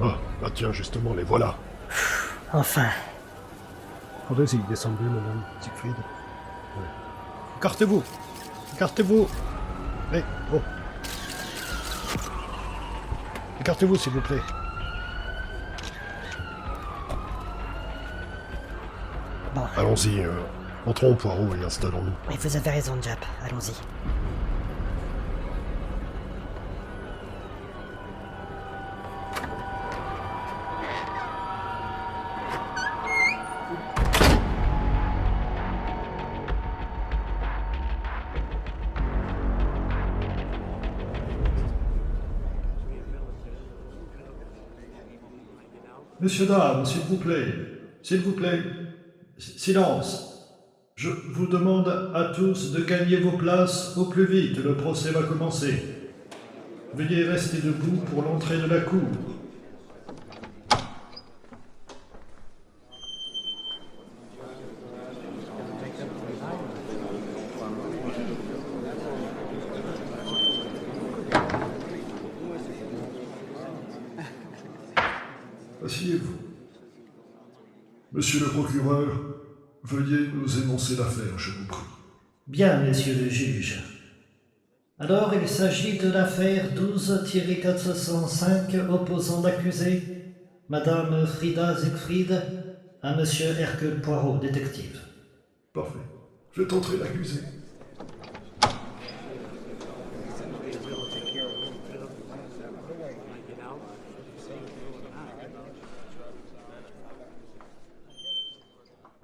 Ah, bah tiens, justement, les voilà. Enfin. Allez-y, descendez, madame Siegfried. Écartez-vous. Écartez-vous. Eh, oh. Écartez-vous, s'il vous plaît. Bon. Allons-y, entrons au Poirot et installons-nous. Oui, vous avez raison, Jap. Allons-y. Monsieur, dame, s'il vous plaît. S'il vous plaît. Silence. Je vous demande à tous de gagner vos places au plus vite. Le procès va commencer. Veuillez rester debout pour l'entrée de la cour. Asseyez-vous. Monsieur le procureur, veuillez nous énoncer l'affaire, je vous prie. Bien, messieurs le juge. Alors, il s'agit de l'affaire 12-405 opposant l'accusé, Madame Frida Siegfried, à Monsieur Hercule Poirot, détective. Parfait. Faites entrer l'accusé.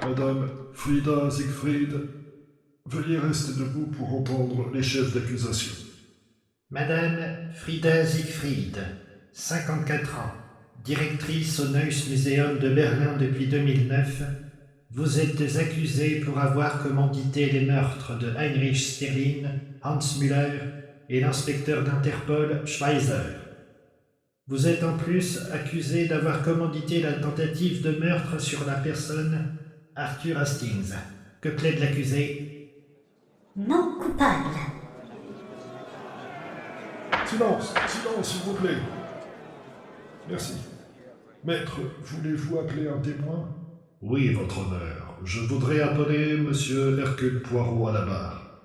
Madame Frida Siegfried, veuillez rester debout pour entendre les chefs d'accusation. Madame Frida Siegfried, 54 ans, directrice au Neues Museum de Berlin depuis 2009, vous êtes accusée pour avoir commandité les meurtres de Heinrich Sterling, Hans Müller et l'inspecteur d'Interpol Schweizer. Vous êtes en plus accusée d'avoir commandité la tentative de meurtre sur la personne Arthur Hastings. Que plaide l'accusé? Non coupable. Silence, silence, s'il vous plaît. Merci. Maître, voulez-vous appeler un témoin? Oui, votre honneur. Je voudrais appeler Monsieur Hercule Poirot à la barre.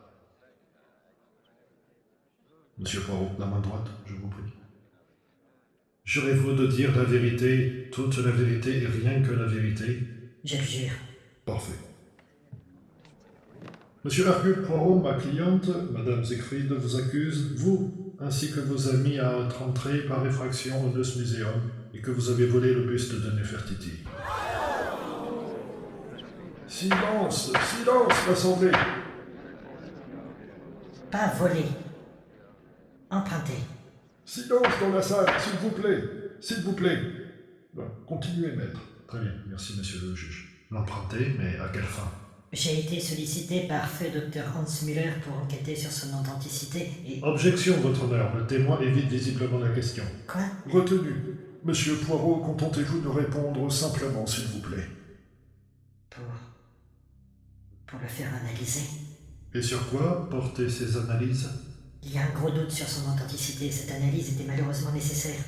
Monsieur Poirot, la main droite, je vous prie. Jurez-vous de dire la vérité, toute la vérité et rien que la vérité? Je le jure. Parfait. Monsieur Hercule Poirot, ma cliente, Madame Siegfried, vous accuse, vous, ainsi que vos amis, à être entrés par effraction au Neues Museum et que vous avez volé le buste de Nefertiti. Silence, silence, l'Assemblée. Pas voler. Emprunter. Silence dans la salle, s'il vous plaît. S'il vous plaît. Bon, continuez, maître. Très bien, merci, monsieur le juge. L'emprunter, mais à quelle fin? J'ai été sollicité par feu Dr Hans Müller pour enquêter sur son authenticité et... Objection, votre honneur. Le témoin évite visiblement la question. Quoi? Retenu. Monsieur Poirot, contentez-vous de répondre simplement, s'il vous plaît. Pour le faire analyser. Et sur quoi porter ces analyses? Il y a un gros doute sur son authenticité. Cette analyse était malheureusement nécessaire.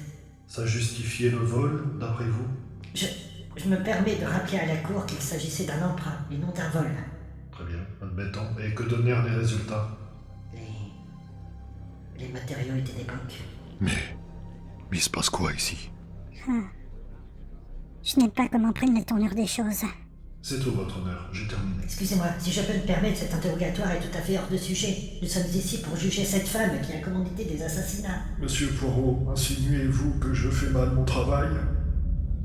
Ça justifiait le vol, d'après vous? Je me permets de rappeler à la Cour qu'il s'agissait d'un emprunt et non d'un vol. Très bien, admettons. Et que donnèrent les résultats? Les matériaux étaient des banques. Mais il se passe quoi ici? Je n'aime pas comment prennent la tournure des choses. C'est tout, votre honneur. J'ai terminé. Excusez-moi, si je peux me permettre, cet interrogatoire est tout à fait hors de sujet. Nous sommes ici pour juger cette femme qui a commandité des assassinats. Monsieur Poirot, insinuez-vous que je fais mal mon travail?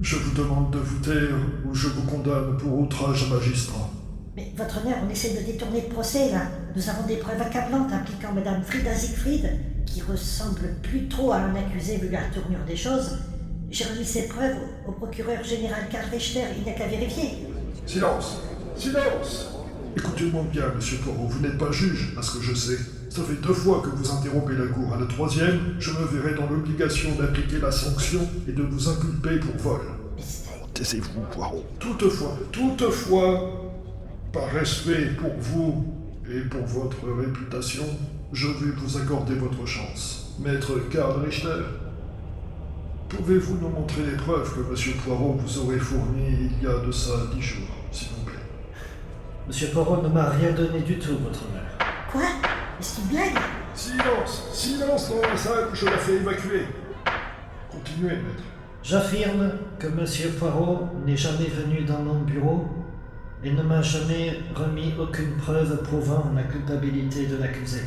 Je vous demande de vous taire ou je vous condamne pour outrage à magistrat. Mais votre honneur, on essaie de détourner le procès, là. Nous avons des preuves accablantes impliquant Madame Frida Siegfried, qui ressemble plus trop à un accusé vu la tournure des choses. J'ai remis ces preuves au procureur général Karl Richter, il n'y a qu'à vérifier. Silence! Silence! Écoutez-moi bien, monsieur Poirot, vous n'êtes pas juge, à ce que je sais. Ça fait 2 fois que vous interrompez la cour. À la 3e, je me verrai dans l'obligation d'appliquer la sanction et de vous inculper pour vol. Taisez-vous, Poirot. Toutefois, par respect pour vous et pour votre réputation, je vais vous accorder votre chance. Maître Karl Richter. Pouvez-vous nous montrer les preuves que M. Poirot vous aurait fournies il y a de ça 10 jours, s'il vous plaît? Monsieur Poirot ne m'a rien donné du tout, votre honneur. Quoi? Est-ce une blague? Silence! Silence dans la salle, je la fais évacuer. Continuez, maître. J'affirme que Monsieur Poirot n'est jamais venu dans mon bureau et ne m'a jamais remis aucune preuve prouvant la culpabilité de l'accusé.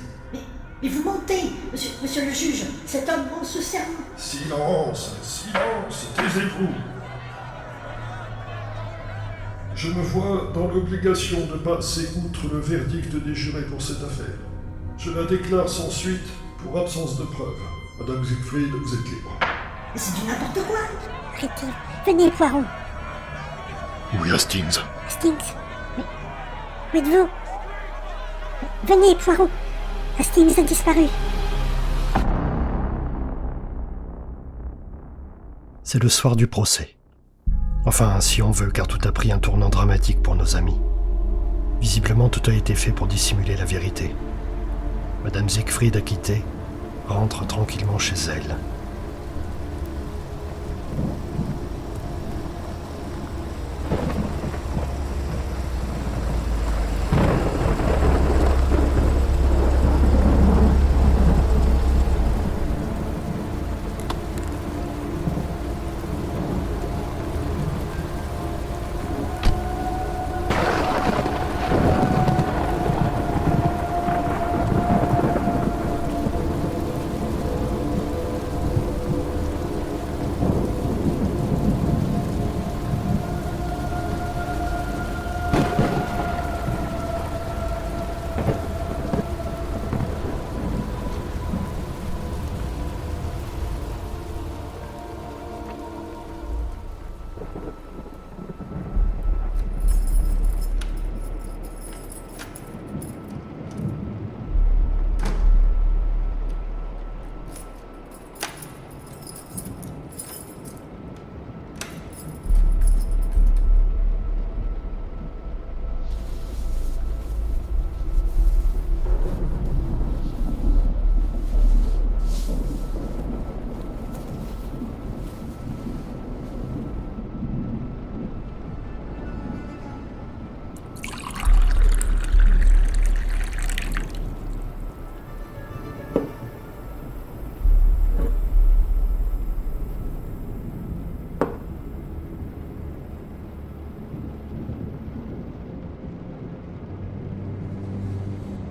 Mais vous mentez, monsieur le juge. Cet homme ment sous serment. Silence! Silence! Taisez-vous! Je me vois dans l'obligation de passer outre le verdict des jurés pour cette affaire. Je la déclare sans suite pour absence de preuves. Madame Siegfried, vous êtes libre. Mais c'est du n'importe quoi. Arrêtez. Venez, Poirot. Oui, Hastings. Hastings. Mais... Où êtes-vous? Venez, Poirot. Hastings a disparu. C'est le soir du procès. Enfin, si on veut, car tout a pris un tournant dramatique pour nos amis. Visiblement, tout a été fait pour dissimuler la vérité. Madame Siegfried, acquittée, rentre tranquillement chez elle.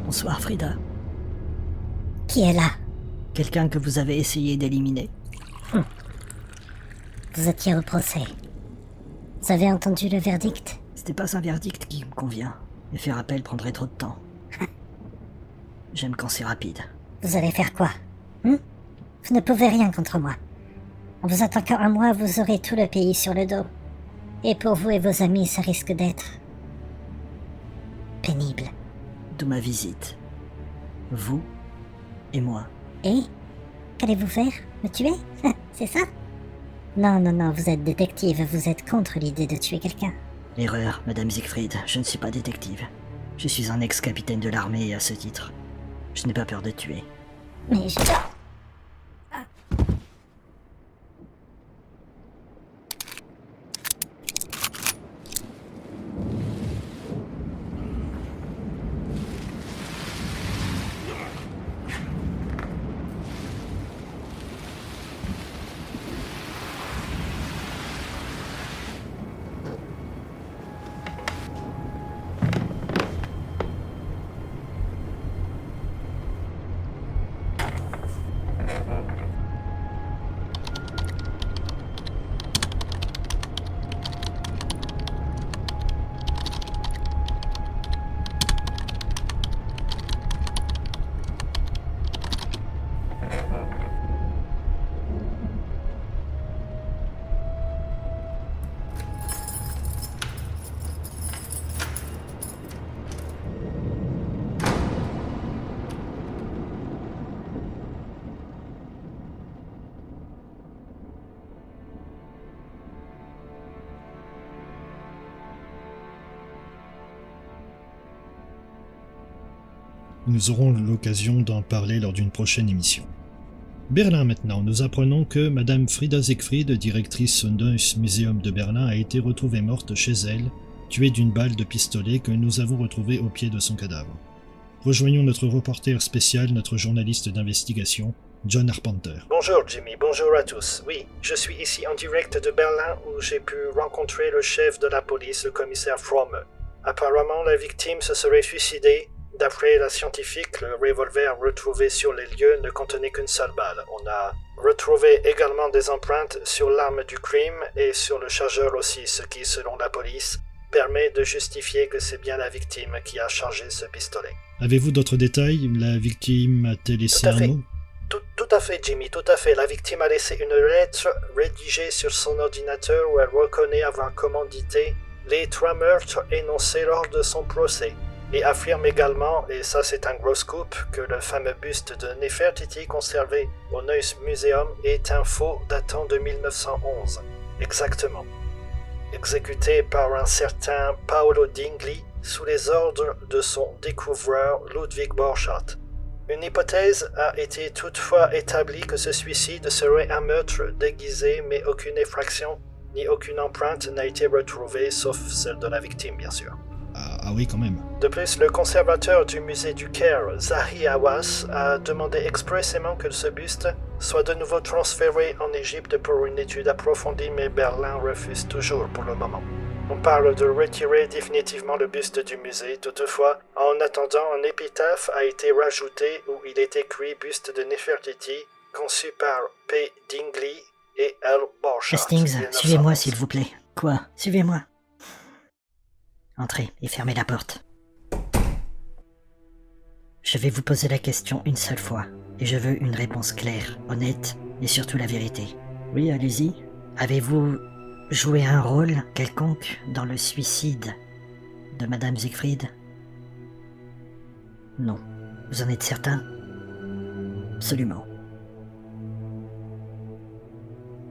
Bonsoir Frida. Qui est là? Quelqu'un que vous avez essayé d'éliminer. Vous étiez au procès. Vous avez entendu le verdict? C'était pas un verdict qui me convient. Et faire appel prendrait trop de temps. J'aime quand c'est rapide. Vous allez faire quoi? Vous ne pouvez rien contre moi. En vous attaquant à moi, vous aurez tout le pays sur le dos. Et pour vous et vos amis, ça risque d'être... pénible. D'où ma visite. Vous et moi. Et qu'allez-vous faire? Me tuer? C'est ça? Non, non, non, vous êtes détective, vous êtes contre l'idée de tuer quelqu'un. Erreur, Madame Siegfried, je ne suis pas détective. Je suis un ex-capitaine de l'armée et à ce titre, je n'ai pas peur de tuer. Mais je... Nous aurons l'occasion d'en parler lors d'une prochaine émission. Berlin maintenant, nous apprenons que Madame Frida Siegfried, directrice au Neues Museum de Berlin, a été retrouvée morte chez elle, tuée d'une balle de pistolet que nous avons retrouvée au pied de son cadavre. Rejoignons notre reporter spécial, notre journaliste d'investigation, John Arpenter. Bonjour Jimmy, bonjour à tous. Oui, je suis ici en direct de Berlin où j'ai pu rencontrer le chef de la police, le commissaire Fromme. Apparemment, la victime se serait suicidée. D'après la scientifique, le revolver retrouvé sur les lieux ne contenait qu'une seule balle. On a retrouvé également des empreintes sur l'arme du crime et sur le chargeur aussi, ce qui, selon la police, permet de justifier que c'est bien la victime qui a chargé ce pistolet. Avez-vous d'autres détails? La victime a-t-elle laissé Tout à un fait. mot? Tout à fait, Jimmy, tout à fait. La victime a laissé une lettre rédigée sur son ordinateur où elle reconnaît avoir commandité les 3 meurtres énoncés lors de son procès. Et affirme également, et ça c'est un gros scoop, que le fameux buste de Nefertiti conservé au Neues Museum est un faux datant de 1911. Exactement. Exécuté par un certain Paolo Dingli sous les ordres de son découvreur Ludwig Borchardt. Une hypothèse a été toutefois établie que ce suicide serait un meurtre déguisé, mais aucune effraction ni aucune empreinte n'a été retrouvée, sauf celle de la victime, bien sûr. Ah oui, quand même. De plus, le conservateur du musée du Caire, Zahi Hawass, a demandé expressément que ce buste soit de nouveau transféré en Égypte pour une étude approfondie, mais Berlin refuse toujours pour le moment. On parle de retirer définitivement le buste du musée. Toutefois, en attendant, un épitaphe a été rajouté où il est écrit « Buste de Nefertiti, conçu par P. Dingley et L. Borchardt ». Hastings, suivez-moi s'il vous plaît. Quoi? Suivez-moi. Entrez et fermez la porte. Je vais vous poser la question une seule fois, et je veux une réponse claire, honnête, et surtout la vérité. Oui, allez-y. Avez-vous joué un rôle quelconque dans le suicide de Madame Siegfried? Non. Vous en êtes certain? Absolument.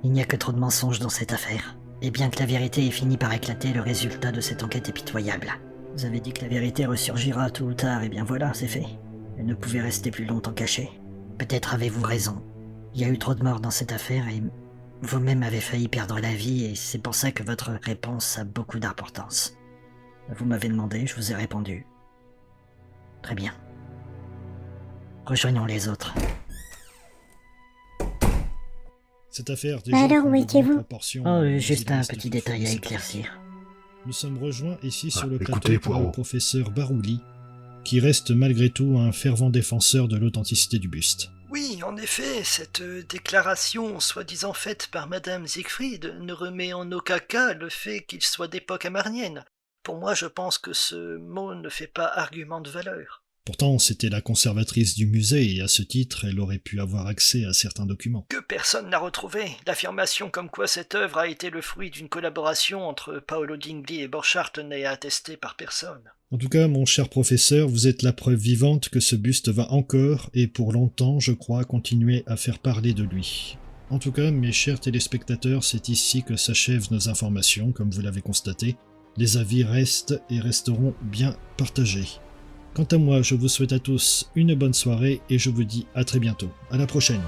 Il n'y a que trop de mensonges dans cette affaire. Et bien que la vérité ait fini par éclater, le résultat de cette enquête est pitoyable. Vous avez dit que la vérité ressurgira tôt ou tard, et bien voilà, c'est fait. Elle ne pouvait rester plus longtemps cachée. Peut-être avez-vous raison. Il y a eu trop de morts dans cette affaire, et vous-même avez failli perdre la vie, et c'est pour ça que votre réponse a beaucoup d'importance. Vous m'avez demandé, je vous ai répondu. Très bien. Rejoignons les autres. Cette affaire Alors, où étiez-vous? Juste un petit détail à éclaircir. Nous sommes rejoints ici sur le écoutez, plateau par le Poirot. professeur Barouli, qui reste malgré tout un fervent défenseur de l'authenticité du buste. Oui, en effet, cette déclaration soi-disant faite par Madame Siegfried ne remet en aucun cas le fait qu'il soit d'époque amarnienne. Pour moi, je pense que ce mot ne fait pas argument de valeur. Pourtant, c'était la conservatrice du musée et à ce titre, elle aurait pu avoir accès à certains documents. Que personne n'a retrouvé. L'affirmation comme quoi cette œuvre a été le fruit d'une collaboration entre Paolo Dingli et Borchardt n'est attestée par personne. En tout cas, mon cher professeur, vous êtes la preuve vivante que ce buste va encore, et pour longtemps, je crois, continuer à faire parler de lui. En tout cas, mes chers téléspectateurs, c'est ici que s'achèvent nos informations, comme vous l'avez constaté. Les avis restent et resteront bien partagés. Quant à moi, je vous souhaite à tous une bonne soirée et je vous dis à très bientôt. À la prochaine.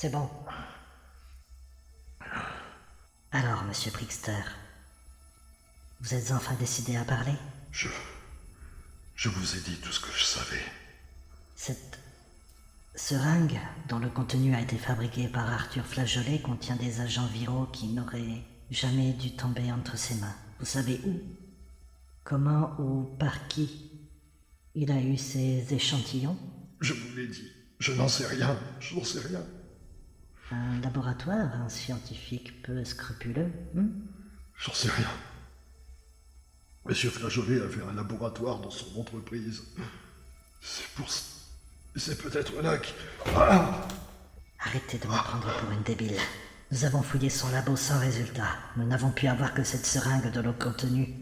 C'est bon. Alors, monsieur Brixter, vous êtes enfin décidé à parler? Je vous ai dit tout ce que je savais. Cette seringue, dont le contenu a été fabriqué par Arthur Flageolet, contient des agents viraux qui n'auraient jamais dû tomber entre ses mains. Vous savez où, comment ou par qui il a eu ces échantillons? Je vous l'ai dit. Je n'en sais rien. Je n'en sais rien. Un laboratoire, un scientifique peu scrupuleux, J'en sais rien. Monsieur Flageolet avait un laboratoire dans son entreprise. C'est peut-être là que... Arrêtez de me prendre pour une débile. Nous avons fouillé son labo sans résultat. Nous n'avons pu avoir que cette seringue dont le contenu,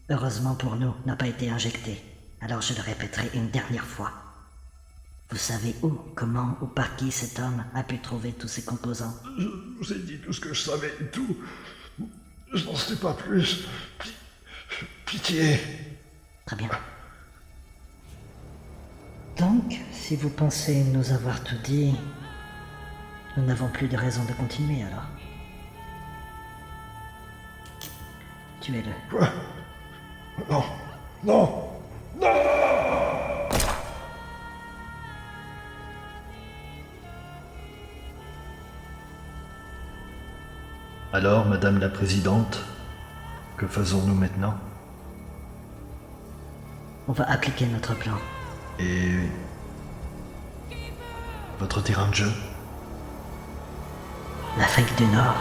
heureusement pour nous, n'a pas été injecté. Alors je le répéterai une dernière fois. Vous savez où, comment ou par qui cet homme a pu trouver tous ces composants? Je vous ai dit tout ce que je savais et tout. Je n'en sais pas plus. Pitié. Très bien. Donc, si vous pensez nous avoir tout dit, nous n'avons plus de raison de continuer alors. Tuez-le. Quoi? Non. Non. Alors, Madame la Présidente, que faisons-nous maintenant? On va appliquer notre plan. Et... votre terrain de jeu? L'Afrique du Nord.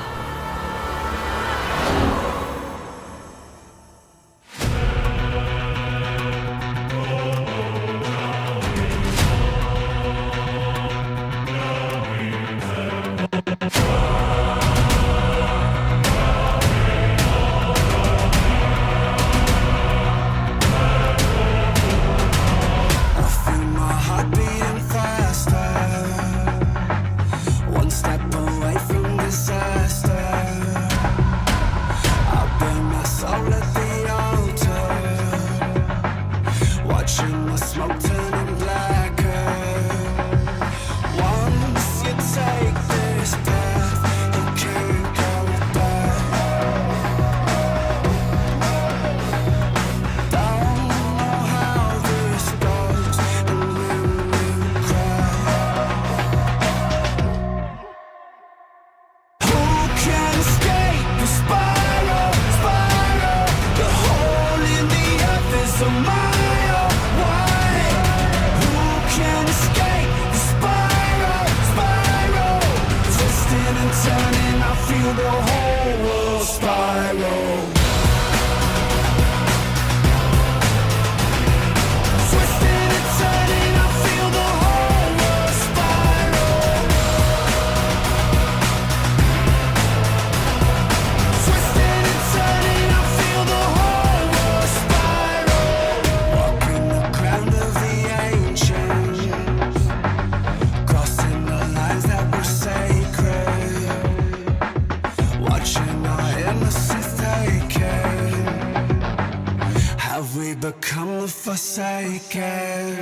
Have we become the forsaken?